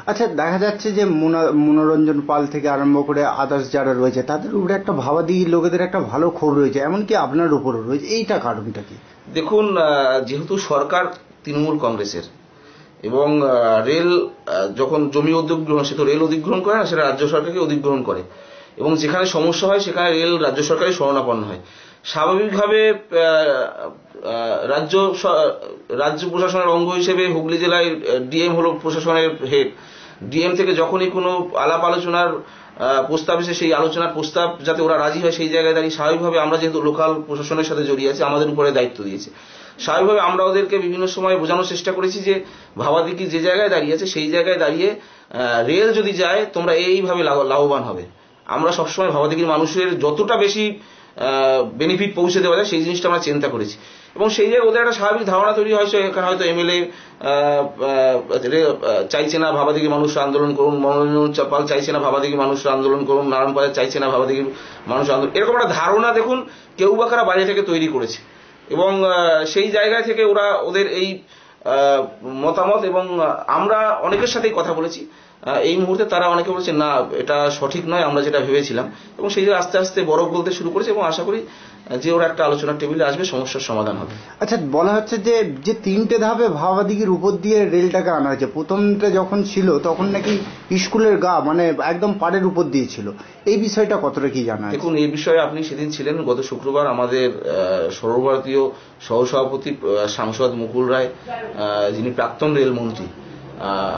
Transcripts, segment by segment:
আচ্ছা, দেখা যাচ্ছে যে মনোরঞ্জন পাল থেকে আরম্ভ করে আদার্স যারা রয়েছে তাদের উপরে একটা ভাবাদি লোকেদের একটা ভালো ক্ষোভ রয়েছে, এমনকি আপনার উপরও রয়েছে, এইটা কারণটা কি? দেখুন, যেহেতু সরকার তৃণমূল কংগ্রেসের এবং রেল যখন জমি অধিগ্রহণ, সে তো রেল অধিগ্রহণ করে না, সেটা রাজ্য সরকারকে অধিগ্রহণ করে, এবং যেখানে সমস্যা হয় সেখানে রেল রাজ্য সরকারের শরণাপন্ন হয়। স্বাভাবিকভাবে রাজ্য প্রশাসনের অঙ্গ হিসেবে হুগলি জেলায় ডিএম হলো প্রশাসনের হেড। ডিএম থেকে যখনই কোনো আলাপ আলোচনার প্রস্তাব এসে সেই আলোচনার প্রস্তাব যাতে ওরা রাজি হয়, সেই জায়গায় দাঁড়িয়ে স্বাভাবিকভাবে আমরা যেহেতু লোকাল প্রশাসনের সাথে জড়িয়ে আছি, আমাদের উপরে দায়িত্ব দিয়েছে, স্বাভাবিকভাবে আমরা ওদেরকে বিভিন্ন সময় বোঝানোর চেষ্টা করেছি যে ভাবাদিঘি যে জায়গায় দাঁড়িয়ে আছে সেই জায়গায় দাঁড়িয়ে রেল যদি যায় তোমরা এইভাবে লাভবান হবে। আমরা সবসময় ভাবাদিঘির মানুষের যতটা বেশি বেনিফিট পৌঁছে দেওয়া যায় সেই জিনিসটা আমরা চিন্তা করেছি, এবং সেই জায়গায় ওদের একটা স্বাভাবিক ধারণা তৈরি হয়েছে এখানে হয়তো এমএলএ চাইছে না ভাবাদিঘি মানুষরা আন্দোলন করুন, মনোরঞ্জন পাল চাইছে না ভাবাদিঘি মানুষরা আন্দোলন করুন, নারায়ণ পাল চাইছে না ভাবাদিঘি মানুষ আন্দোলন, এরকম একটা ধারণা দেখুন কেউ বা কারা বাইরে থেকে তৈরি করেছে, এবং সেই জায়গা থেকে ওরা ওদের এই মতামত, এবং আমরা অনেকের সাথেই কথা বলেছি, এই মুহূর্তে তারা অনেকে বলছে না এটা সঠিক নয়, আমরা যেটা ভেবেছিলাম, এবং সেই যে আস্তে আস্তে বরফ গলতে শুরু করেছে, এবং আশা করি যে ওরা একটা আলোচনার টেবিলে আসবে, সমস্যার সমাধান হবে। আচ্ছা, বলা হচ্ছে যে যে 3টে ধাপে ভাবাদিঘির উপর দিয়ে রেলটাকে আনা হয়েছে, প্রথমটা যখন ছিল তখন নাকি স্কুলের গা মানে একদম পাড়ের উপর দিয়ে ছিল, এই বিষয়টা কতটা কি জানা? দেখুন, এই বিষয়ে আপনি সেদিন ছিলেন, গত শুক্রবার আমাদের সর্বভারতীয় সহসভাপতি সাংসদ মুকুল রায়, যিনি প্রাক্তন রেলমন্ত্রী,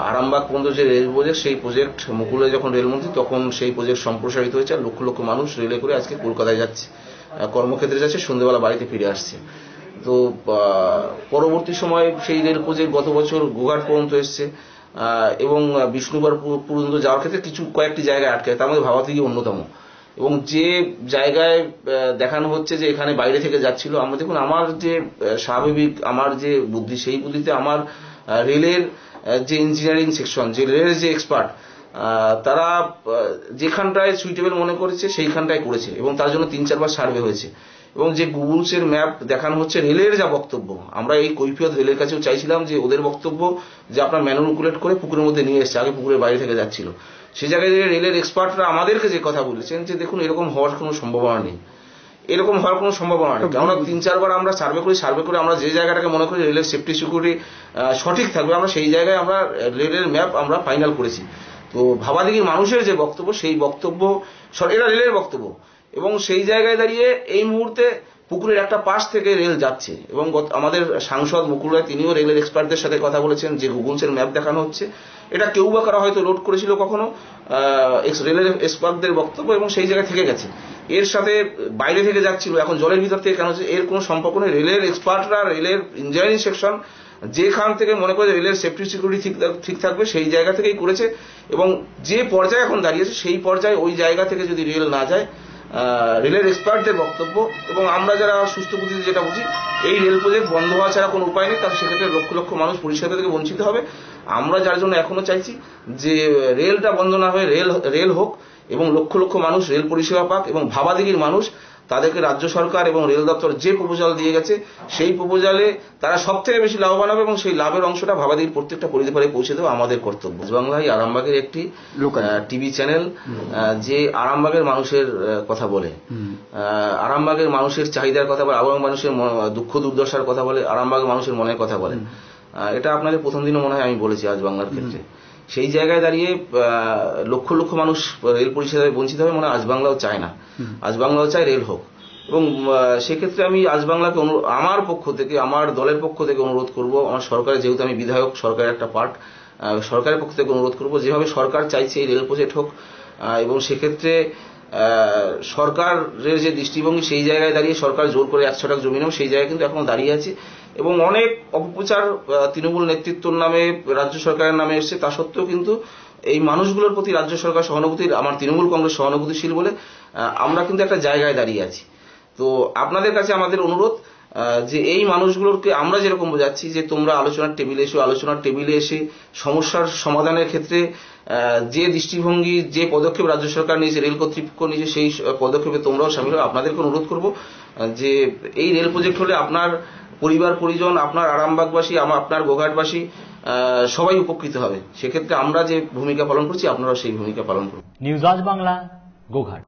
আরামবাগ পর্যন্ত যে রেল প্রজেক্ট, সেই প্রজেক্ট মুকুলে যখন রেলমন্ত্রী তখন সেই প্রজেক্ট সম্প্রসারিত হয়েছে, আর লক্ষ লক্ষ মানুষ রেলে করে আজকে কলকাতায় যাচ্ছে, কর্মক্ষেত্রে যাচ্ছে, সন্ধ্যেবেলা বাড়িতে ফিরে আসছে। তো পরবর্তী সময় সেই রেল প্রজেক্ট গত বছর গোঘাট পর্যন্ত এসছে, এবং বিষ্ণুবার পর্যন্ত যাওয়ার ক্ষেত্রে কয়েকটি জায়গায় আটকে, তার মধ্যে ভাবাদিঘি অন্যতম, এবং যে জায়গায় দেখানো হচ্ছে যে এখানে বাইরে থেকে যাচ্ছিল, আমরা দেখুন আমার যে স্বাভাবিক আমার যে বুদ্ধি, সেই বুদ্ধিতে আমার রেলের যে ইঞ্জিনিয়ারিং সেকশন, যে রেলের যে এক্সপার্ট, তারা যেখানটায় সুইটেবল মনে করেছে সেইখানটায় করেছে, এবং তার জন্য 3-4 বার সার্ভে হয়েছে, এবং যে গুগলসের ম্যাপ দেখানো হচ্ছে রেলের যা বক্তব্য, আমরা এই কৈফিয়ত রেলের কাছেও চাইছিলাম যে ওদের বক্তব্য যে আপনার ম্যানুকুলেট করে পুকুরের মধ্যে নিয়ে এসছে, আগে পুকুরের বাইরে থেকে যাচ্ছিল, সেই জায়গায় রেলের এক্সপার্টরা আমাদেরকে যে কথা বলেছেন যে দেখুন এরকম হওয়ার কোনো সম্ভাবনা নেই, এরকম হওয়ার কোনো সম্ভাবনা নেই, কেননা 3-4 বার আমরা সার্ভে করে আমরা যে জায়গাটাকে মনে করি রেলের সেফটি সিকিউরিটি সঠিক থাকবে, আমরা সেই জায়গায় আমরা রেলের ম্যাপ আমরা ফাইনাল করেছি। তো ভাবাদিঘির মানুষের যে বক্তব্য, সেই বক্তব্য এটা রেলের বক্তব্য, এবং সেই জায়গায় দাঁড়িয়ে এই মুহূর্তে পুকুরের একটা পাশ থেকে রেল যাচ্ছে, এবং আমাদের সাংসদ মুকুল রায় তিনিও রেলের এক্সপার্টদের সাথে কথা বলেছেন যে গুগলসের ম্যাপ দেখানো হচ্ছে, এটা কেউ বা কারা হয়তো লোড করেছিল কখনো রেলের এক্সপার্টদের বক্তব্য, এবং সেই জায়গায় থেকে গেছে, এর সাথে বাইরে থেকে যাচ্ছিল, এখন জলের ভিতর থেকে কেন হচ্ছে এর কোনো সম্পর্ক নেই। রেলের এক্সপার্টরা, রেলের ইঞ্জিনিয়ারিং সেকশন যেখান থেকে মনে করে রেলের সেফটি সিকিউরিটি ঠিক থাকবে সেই জায়গা থেকেই করেছে, এবং যে পর্যায়ে এখন দাঁড়িয়েছে সেই পর্যায়ে ওই জায়গা থেকে যদি রেল না যায়, রেলের এক্সপার্টদের বক্তব্য এবং আমরা যারা সুস্থ বুদ্ধিতে যেটা বুঝি, এই রেল প্রজেক্ট বন্ধ হওয়া ছাড়া কোনো উপায় নেই, তার সেক্ষেত্রে লক্ষ লক্ষ মানুষ পরিষেবা থেকে বঞ্চিত হবে। আমরা যার জন্য এখনো চাইছি যে রেলটা বন্ধ না হয়ে রেল হোক, এবং লক্ষ লক্ষ মানুষ রেল পরিষেবা পাক, এবং ভাবাদিঘির মানুষ তাদেরকে রাজ্য সরকার এবং রেল দপ্তর যে প্রপোজাল দিয়ে গেছে সেই প্রপোজালে তারা সব থেকে বেশি লাভবান হবে, এবং সেই লাভের অংশটা ভাবাদিঘির প্রত্যেকটা পরিবারে পৌঁছে দেওয়া আমাদের কর্তব্য। বাংলায় আরামবাগের একটি টিভি চ্যানেল যে আরামবাগের মানুষের কথা বলে, আরামবাগের মানুষের চাহিদার কথা বলে, আরামবাগ মানুষের দুঃখ দুর্দশার কথা বলে, আরামবাগ মানুষের মনের কথা বলে, এটা আপনাদের প্রথম দিনও মনে হয় আমি বলেছি আজ বাংলার ক্ষেত্রে। সেই জায়গায় দাঁড়িয়ে লক্ষ লক্ষ মানুষ রেল পরিষেবায় বঞ্চিত হবে, মনে হয় আজ বাংলাও চায় না, আজ বাংলাও চায় রেল হোক। এবং সেক্ষেত্রে আমি আজ বাংলাকে আমার পক্ষ থেকে, আমার দলের পক্ষ থেকে অনুরোধ করব, আমার সরকারের, যেহেতু আমি বিধায়ক, সরকারের একটা পার্ট, সরকারের পক্ষ থেকে অনুরোধ করব যেভাবে সরকার চাইছে এই রেল প্রজেক্ট হোক, এবং সেক্ষেত্রে সরকারের যে দৃষ্টিভঙ্গি সেই জায়গায় দাঁড়িয়ে সরকার জোর করে 100 টাকা জমি নেও, সেই জায়গায় কিন্তু এখনো দাঁড়িয়ে আছে, এবং অনেক অপপ্রচার তৃণমূল নেতৃত্বর নামে, রাজ্য সরকারের নামে এসছে, তা সত্ত্বেও কিন্তু এই মানুষগুলোর প্রতি রাজ্য সরকার সহানুভূতি, আমার তৃণমূল কংগ্রেস সহানুভূতিশীল বলে আমরা কিন্তু একটা জায়গায় দাঁড়িয়ে আছি। তো আপনাদের কাছে আমাদের অনুরোধ যে এই মানুষগুলোকে আমরা যেরকম বোঝাচ্ছি যে তোমরা আলোচনার টেবিলে এসো, আলোচনার টেবিলে এসে সমস্যার সমাধানের ক্ষেত্রে যে দৃষ্টিভঙ্গি, যে পদক্ষেপ রাজ্য সরকার নিয়েছে, রেল কর্তৃপক্ষ নিয়েছে, সেই পদক্ষেপে তোমরাও সামিল হও। আপনাদেরকে অনুরোধ করব যে এই রেল প্রজেক্ট হলে আপনার পরিবার পরিজন, আপনার আরামবাগবাসী, আপনার গোঘাটবাসী সবাই উপকৃত হবে। সেক্ষেত্রে আমরা যে ভূমিকা পালন করছি আপনারাও সেই ভূমিকা পালন করুন। নিউজ আজ বাংলা, গোঘাট।